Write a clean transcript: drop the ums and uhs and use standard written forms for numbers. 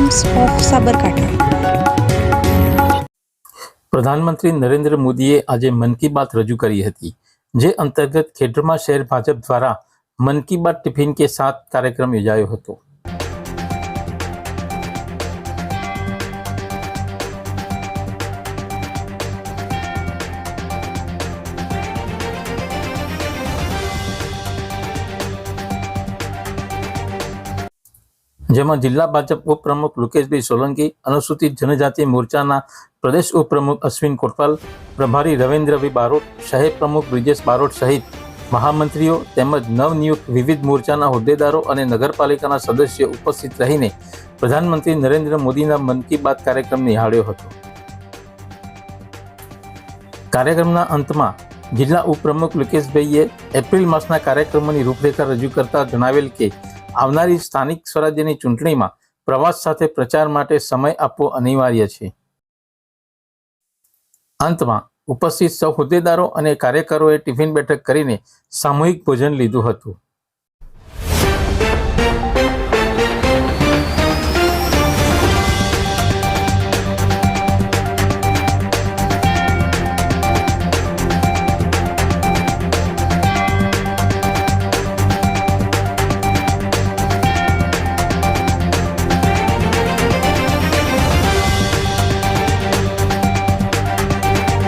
Times of Sabarkantha. પ્રધાનમંત્રી નરેન્દ્ર મોદીએ આજે મન કી બાત રજૂ કરી હતી, જે અંતર્ગત ખેડબ્રહ્મા શહેર ભાજપ દ્વારા મન કી બાત ટિફિન કે સાથ કાર્યક્રમ યોજાયો હતો। જેમાં જિલ્લા ભાજપ ઉપપ્રમુખ લુકેશભાઈ સોલંકી, અનુસૂચિત જનજાતિ મોરચાના પ્રદેશ ઉપપ્રમુખ અશ્વિન કોટવાલ, પ્રભારી રવિન્દ્રભાઈ બારોટ, શહેર પ્રમુખ બ્રિજેશ બારોટ સહિત મહામંત્રીઓ તેમજ નવનિયુક્ત વિવિધ મોરચાના હોદ્દેદારો અને નગરપાલિકાના સદસ્યો ઉપસ્થિત રહીને પ્રધાનમંત્રી નરેન્દ્ર મોદીના મન કી બાત કાર્યક્રમ નિહાળ્યો હતો। કાર્યક્રમના અંતમાં જિલ્લા ઉપપ્રમુખ લુકેશભાઈએ એપ્રિલ માસના કાર્યક્રમોની રૂપરેખા રજૂ કરતા જણાવેલ કે આવનારી સ્થાનિક સ્વરાજ્યની ચૂંટણીમાં પ્રવાસ સાથે પ્રચાર માટે સમય આપવો અનિવાર્ય છે। અંતમાં ઉપસ્થિત સૌ હોદ્દેદારો અને કાર્યકરોએ ટિફિન બેઠક કરીને સામૂહિક ભોજન લીધું હતું।